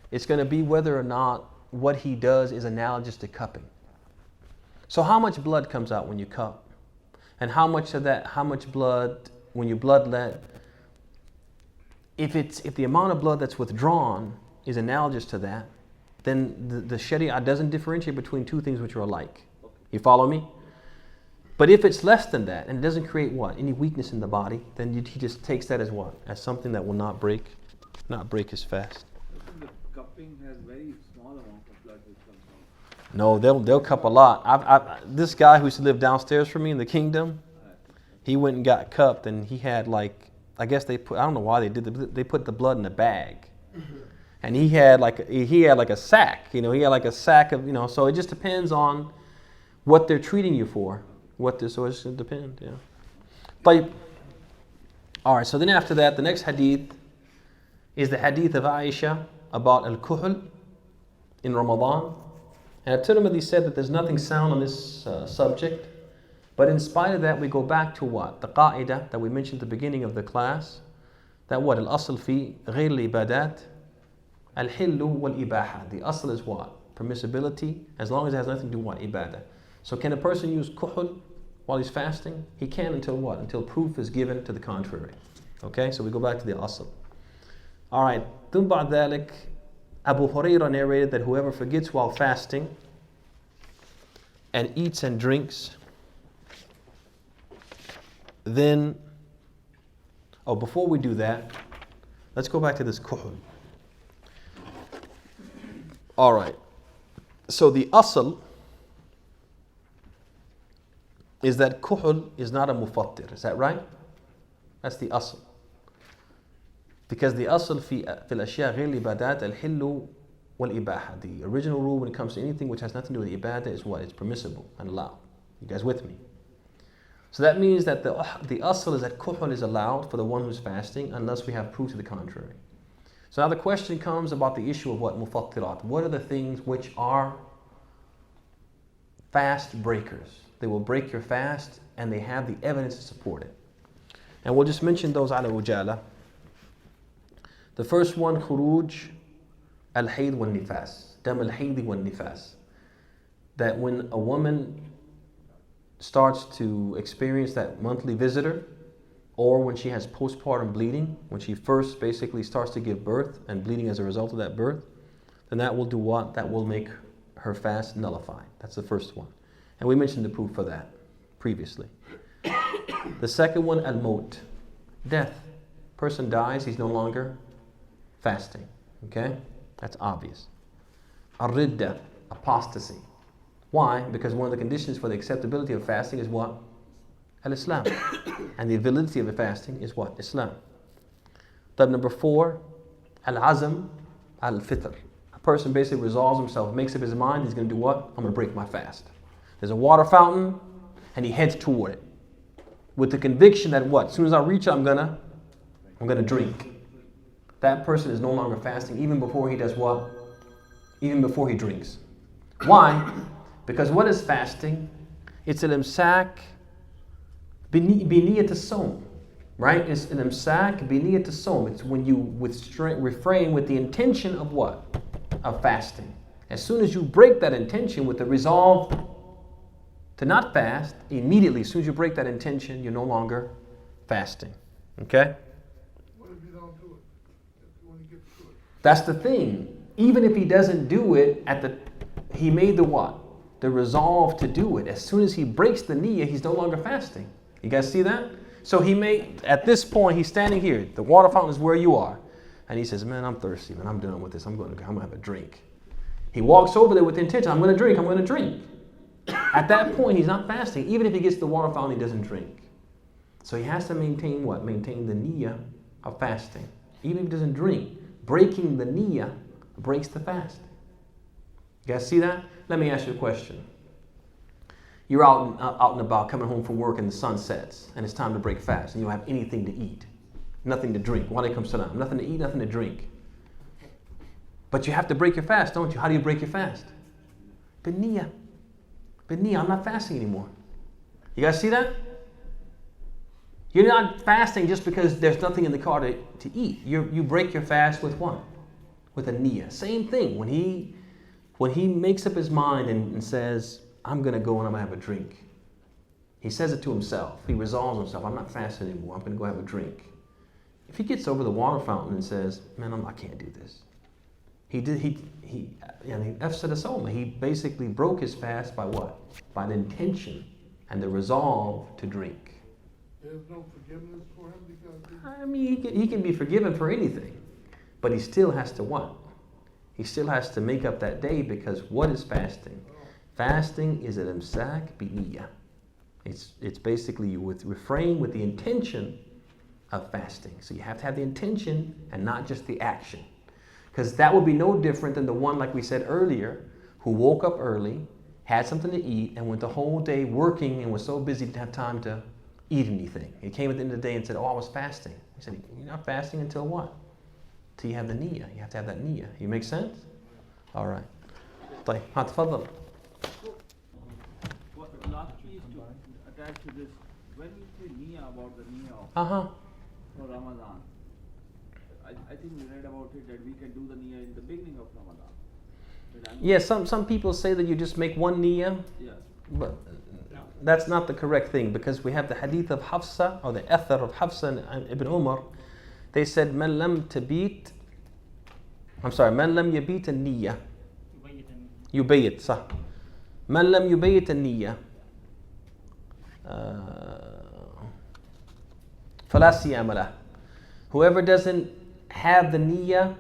It's going to be whether or not what he does is analogous to cupping. So how much blood comes out when you cup? And how much blood when you bloodlet? If the amount of blood that's withdrawn is analogous to that, then the Sharia doesn't differentiate between two things which are alike. You follow me? But if it's less than that and it doesn't create what? Any weakness in the body, then he just takes that as what? As something that will not break his fast.
I think the cupping has very small amount of blood which comes out.
No, they'll cup a lot. This guy who used to live downstairs from me in the kingdom, he went and got cupped, and he had like, I guess I don't know why they put the blood in a bag. And he had like a sack, he had like a sack of, so it just depends on what they're treating you for. So it just depends, yeah. But, all right, so then after that, the next hadith is the hadith of Aisha about al-kuhl in Ramadan. And At-Tirmidhi said that there's nothing sound on this subject. But in spite of that, we go back to what? The qa'idah that we mentioned at the beginning of the class. That what? Al-asl fi ghayr al-ibadat al-hillu wal-ibaha. The asl is what? Permissibility, as long as it has nothing to do with what? Ibadah. So can a person use kuhl while he's fasting? He can until what? Until proof is given to the contrary. Okay, so we go back to the asl. All right, ثم بعد ذلك, Abu Hurairah narrated that whoever forgets while fasting and eats and drinks, then, before we do that, let's go back to this kuhl. All right. So the asl is that kuhul is not a mufattir. Is that right? That's the asl. Because the asl في الأشياء غير العبادات الحل والإباحة. The original rule when it comes to anything which has nothing to do with ibadah is what? It's permissible and allowed. You guys with me? So that means that the asl is that kuhul is allowed for the one who's fasting unless we have proof to the contrary. So now the question comes about the issue of what mufattirat. What are the things which are fast breakers? They will break your fast and they have the evidence to support it. And we'll just mention those ala ujala. The first one, khuruj al-hayd wal-nifas. Dam al-hayd wal-nifas. That when a woman starts to experience that monthly visitor, or when she has postpartum bleeding, when she first basically starts to give birth and bleeding as a result of that birth, then that will do what? That will make her fast nullified. That's the first one. And we mentioned the proof for that previously. The second one, al-maut. Death. Person dies, he's no longer fasting. Okay? That's obvious. Ar-ridda. Apostasy. Why? Because one of the conditions for the acceptability of fasting is what? Al-Islam. And the validity of the fasting is what? Islam. Type number 4, al-azm al-fitr. A person basically resolves himself, makes up his mind, he's going to do what? I'm going to break my fast. There's a water fountain, and he heads toward it. With the conviction that what? As soon as I reach it, I'm going to drink. That person is no longer fasting even before he does what? Even before he drinks. Why? Because what is fasting? It's an imsak biniyat as-sawm, right? It's an imsak biniyat as-sawm. It's when you refrain with the intention of what? Of fasting. As soon as you break that intention with the resolve to not fast, immediately, as soon as you break that intention, you're no longer fasting. Okay?
What if you don't do it? When you get to it?
That's the thing. Even if he doesn't do it he made the what? The resolve to do it. As soon as he breaks the niyyah, he's no longer fasting. You guys see that? So at this point, he's standing here. The water fountain is where you are. And he says, man, I'm thirsty, man. I'm done with this. I'm going to have a drink. He walks over there with the intention, I'm going to drink, I'm going to drink. At that point, he's not fasting. Even if he gets to the water fountain, he doesn't drink. So he has to maintain what? Maintain the niyyah of fasting. Even if he doesn't drink, breaking the niyyah breaks the fast. You guys see that? Let me ask you a question. You're out and about, coming home from work, and the sun sets, and it's time to break fast, and you don't have anything to eat, nothing to drink. Wa alaykum salam. Nothing to eat, nothing to drink. But you have to break your fast, don't you? How do you break your fast? Biniyah. Biniyah, I'm not fasting anymore. You guys see that? You're not fasting just because there's nothing in the car to eat. You break your fast with what? With a niyyah. Same thing. When he makes up his mind and says, I'm going to go and I'm going to have a drink. He says it to himself. He resolves himself. I'm not fasting anymore. I'm going to go have a drink. If he gets over the water fountain and says, man, I can't do this. He afsada sawma. He basically broke his fast by what? By the intention and the resolve to drink.
There's no forgiveness for him because
I mean, he can be forgiven for anything. But he still has to what? He still has to make up that day, because what is fasting? Fasting is an imsak biniyah. It's basically you refrain with the intention of fasting. So you have to have the intention and not just the action. Because that would be no different than the one, like we said earlier, who woke up early, had something to eat, and went the whole day working and was so busy didn't have time to eat anything. He came at the end of the day and said, I was fasting. He said, you're not fasting until what? Till you have the niyyah. You have to have that niyyah. You make sense? All right. طيب تفضل.
Last piece to attach to this, when we say niyyah, about the niyyah for Ramadan, I think we read about it that we can do the niyyah in the beginning of Ramadan.
Yes, some people say that you just make one niyyah, but that's not the correct thing, because we have the hadith of Hafsa, or the athar of Hafsa and Ibn Umar. They said, Man lam yabit an-niyyah. Yubayit, sah. Man lam yubayit an-niyyah. Fala siyama lah. Whoever doesn't have the niyyah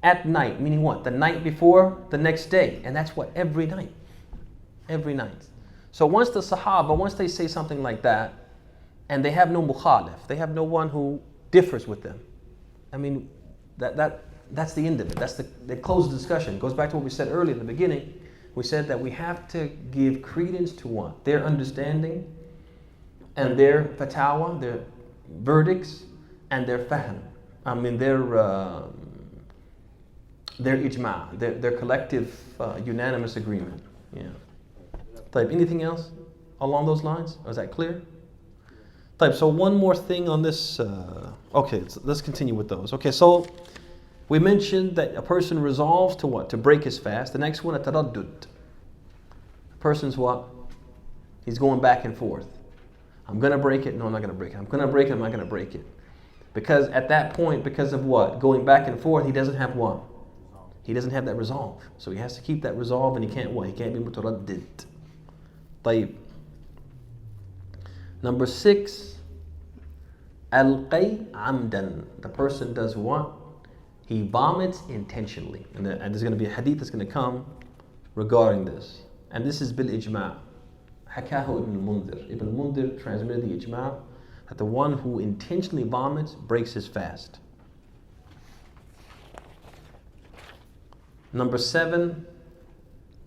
at night, meaning what? The night before the next day. And that's what? Every night. Every night. So once the Sahaba, once they say something like that, and they have no mukhalif, they have no one who differs with them. I mean, that's the end of it. They close the discussion. It goes back to what we said earlier in the beginning. We said that we have to give credence to what? Their understanding and their fatawa, their verdicts, and their fahm. I mean, their ijma', their collective unanimous agreement. Yeah. Type, anything else along those lines? Was that clear? Type, so one more thing on this. Okay, so let's continue with those. Okay, so we mentioned that a person resolves to what? To break his fast. The next one, a taraddud. A person's what? He's going back and forth. I'm going to break it. No, I'm not going to break it. I'm going to break it. I'm not going to break it. Because at that point, because of what? Going back and forth, he doesn't have what? He doesn't have that resolve. So he has to keep that resolve, and he can't what? He can't be mutaraddid. طيب. Number 6, al-qay amdan. The person does what? He vomits intentionally. And there's going to be a hadith that's going to come regarding this. And this is bil ijma'. Hakahu ibn al-Mundhir. Ibn al-Mundhir transmitted the ijma' that the one who intentionally vomits breaks his fast. Number 7,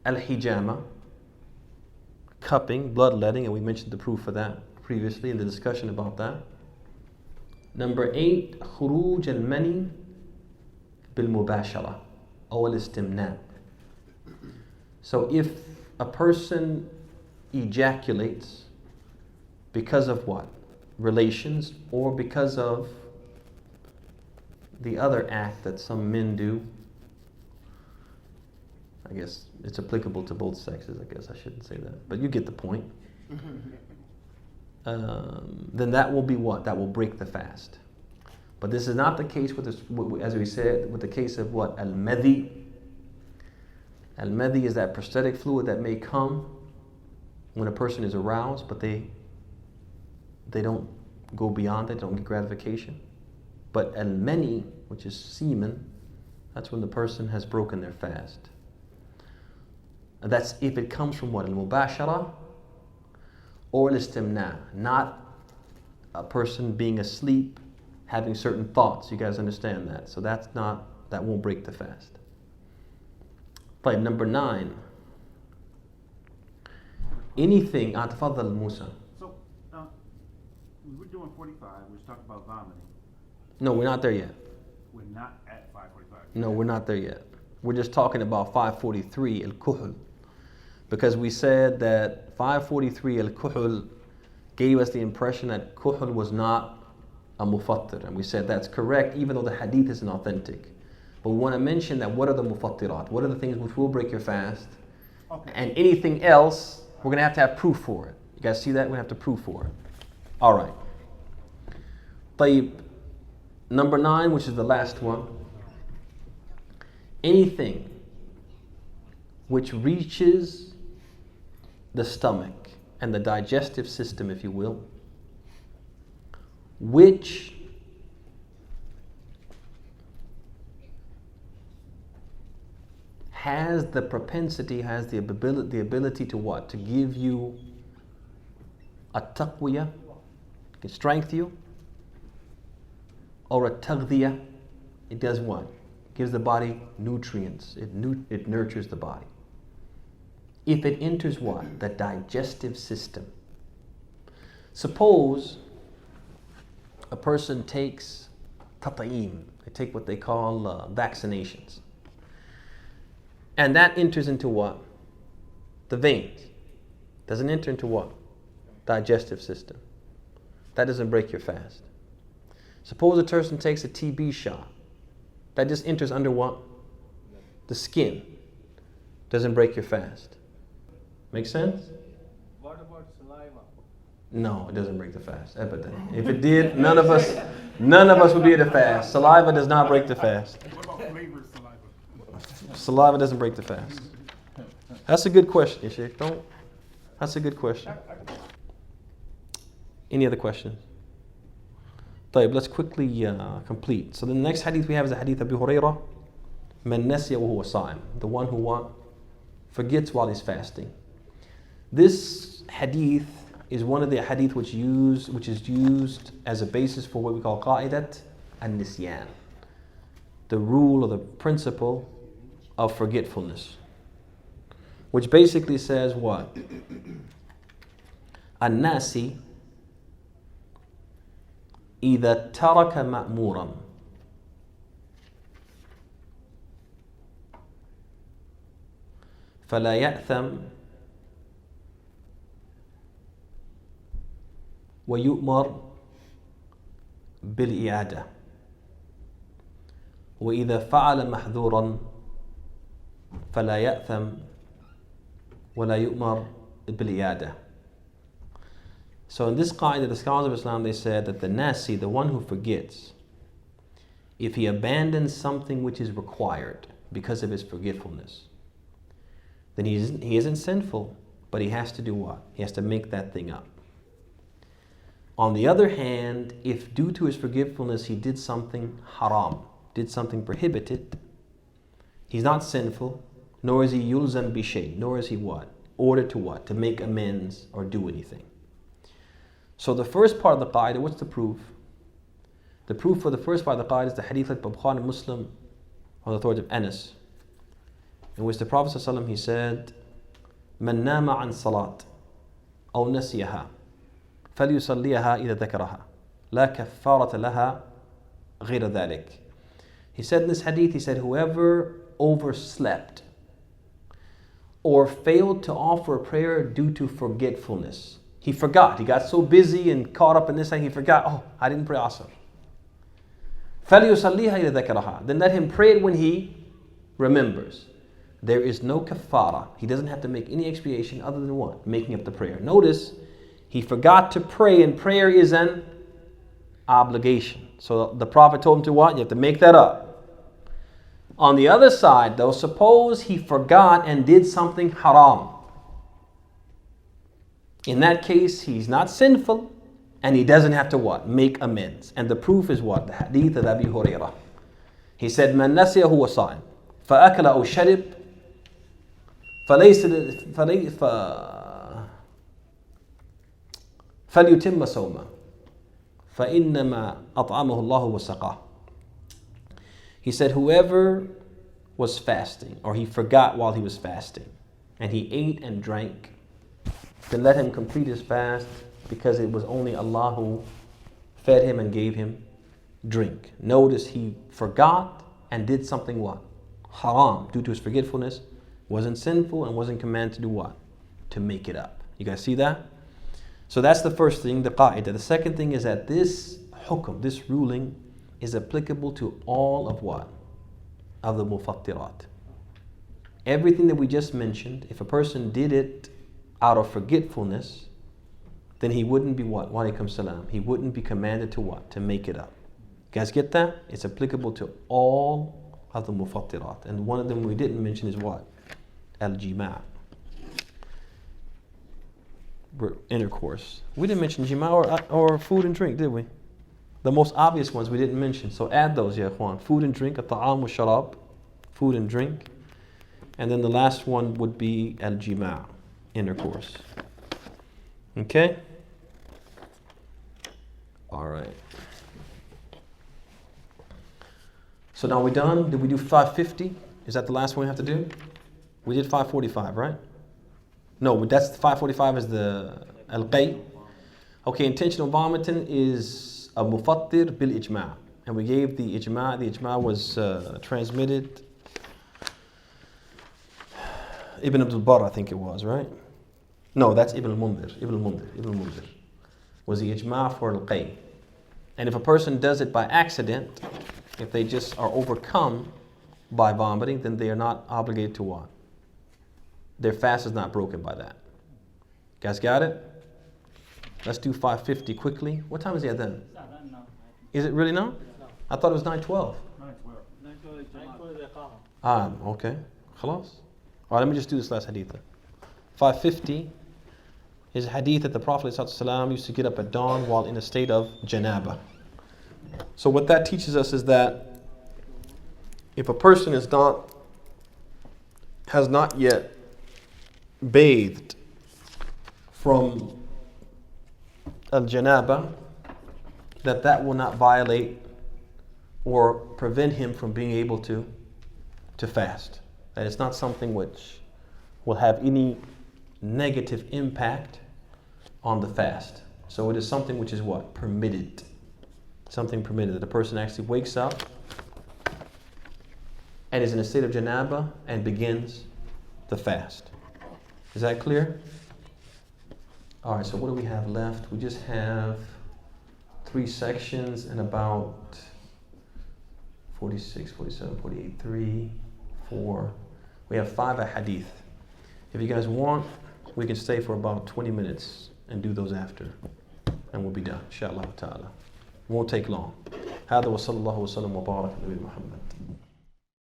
al-hijama. Cupping, bloodletting, and we mentioned the proof for that previously in the discussion about that. Number 8, khuruj al-mani bil-mubashara or al-istimna'. So if a person ejaculates because of what? Relations, or because of the other act that some men do. I guess it's applicable to both sexes. I guess I shouldn't say that, but you get the point. Then that will be what? That will break the fast. But this is not the case with this, as we said, with the case of what? Al-madhi. Al-madhi is that prosthetic fluid that may come when a person is aroused, but they don't go beyond it, they don't get gratification. But al-mani, which is semen, that's when the person has broken their fast. And that's if it comes from what? Al-mubashara or al-istimna'. Not a person being asleep, having certain thoughts. You guys understand that. So that won't break the fast. Right, number 9. Anything, tafadhal Musa.
So, we were doing 45, we was talking about vomiting.
No, we're not there yet.
We're not at 545.
No, we're not there yet. We're just talking about 543, al-kuhl. Because we said that 543, al-kuhl, gave us the impression that kuhl was not a mufattir. And we said that's correct, even though the hadith isn't authentic. But we want to mention that what are the mufattirat? What are the things which will break your fast?
Okay.
And anything else, we're going to have proof for it. You guys see that? We're going to have to prove for it. All right. طيب. Number 9, which is the last one. Anything which reaches the stomach and the digestive system, if you will, which has the propensity, has the ability to what? To give you a taqwiyah, can strengthen you, or a taghdiya. It does what? It gives the body nutrients. It nurtures the body. If it enters what? The digestive system. Suppose a person takes tata'im. They take what they call vaccinations. And that enters into what? The veins. Doesn't enter into what? Digestive system. That doesn't break your fast. Suppose a person takes a TB shot. That just enters under what? The skin. Doesn't break your fast. Make sense?
What about saliva?
No, it doesn't break the fast. Abadan. If it did, none of us would be able to fast. Saliva does not break the fast.
What about flavored saliva?
Saliva doesn't break the fast. That's a good question, Shaykh. That's a good question. Any other questions? طيب, let's quickly complete. So the next hadith we have is the hadith of Abu Hurairah من نسي وهو صائم. The one who what? Forgets while he's fasting. This hadith is one of the hadith which is used as a basis for what we call qa'idat an-nisyan. The rule or the principle of forgetfulness. Which basically says what? An-nasi إذا ترك مأمورا فلا يأثم ويؤمر بالإعادة وإذا فعل محذورا فلا يأثم ولا يؤمر بالإعادة. So in this qa'idah, the scholars of Islam, they said that the nasi, the one who forgets, if he abandons something which is required because of his forgetfulness, then he isn't sinful, but he has to do what? He has to make that thing up. On the other hand, if due to his forgetfulness he did something haram, did something prohibited, he's not sinful, nor is he yulzam bi shay, nor is he what? Ordered to what? To make amends or do anything. So the first part of the qa'idah, what's the proof? The proof for the first part of the qa'idah is the hadith of Bukhari and Muslim on the authority of Anas, in which the Prophet ﷺ, he said, من نام عن صلاة أو نسيها فليصليها إذا ذكرها لا كفارة لها غير ذلك. He said in this hadith, he said, whoever overslept or failed to offer a prayer due to forgetfulness. He forgot. He got so busy and caught up in this thing, he forgot, oh, I didn't pray Asr. فَلْيُصَلِّيهَا إِذَا ذَكَرَهَا. Then let him pray it when he remembers. There is no kafara. He doesn't have to make any expiation other than what? Making up the prayer. Notice, he forgot to pray, and prayer is an obligation. So the Prophet told him to what? You have to make that up. On the other side, though, suppose he forgot and did something haram. In that case, he's not sinful, and he doesn't have to what? Make amends. And the proof is what? The hadith of Abi Hurairah. He said, من نسي هو صائم فأكل أو شرب فليتم صومه فإنما أطعمه الله وسقاه. He said, whoever was fasting, or he forgot while he was fasting, and he ate and drank, then let him complete his fast, because it was only Allah who fed him and gave him drink. Notice he forgot and did something what? Haram, due to his forgetfulness, wasn't sinful and wasn't commanded to do what? To make it up. You guys see that? So that's the first thing, the qa'idah. The second thing is that this hukm, this ruling, is applicable to all of what? Of the mufattirat. Everything that we just mentioned, if a person did it out of forgetfulness, then he wouldn't be what? Wa alaikum salam. He wouldn't be commanded to what? To make it up. You guys get that? It's applicable to all of the mufattirat. And one of them we didn't mention is what? Al-jima'. Intercourse. We didn't mention jima' or food and drink, did we? The most obvious ones we didn't mention. So add those, ya ikhwan. Food and drink, at-ta'am wa sharab. Food and drink. And then the last one would be al-jima', intercourse. Okay? All right. So now we're done. Did we do 550? Is that the last one we have to do? We did 545, right? No, that's 545 is the al-qay. Okay, intentional vomiting is a mufattir bil ijma'. And we gave the ijma'. The ijma' was transmitted. Ibn Abd'Llah, I think it was, right? No, that's Ibn al-Mundhir was the ijma' for al-qay. And if a person does it by accident, if they just are overcome by vomiting, then they are not obligated to what? Their fast is not broken by that. Guys got it? Let's do 550 quickly. What time is it then? Is it really now? I thought it was 9:12. 9:12. Okay. Khalas. All right, let me just do this last hadith. 550 is a hadith that the Prophet ﷺ used to get up at dawn while in a state of janaba. So what that teaches us is that if a person has not yet bathed from al-janaba, that will not violate or prevent him from being able to fast. That it's not something which will have any negative impact on the fast. So it is something which is what? Permitted. Something permitted, that the person actually wakes up and is in a state of janaba and begins the fast. Is that clear? All right, so what do we have left? We just have 3 sections and about 46, 47, 48, 3, 4. We have 5 ahadeeth. If you guys want, we can stay for about 20 minutes and do those after. And we'll be done, inshallah ta'ala. Won't take long. هذا وصلى الله وسلم وبارك على نبينا محمد.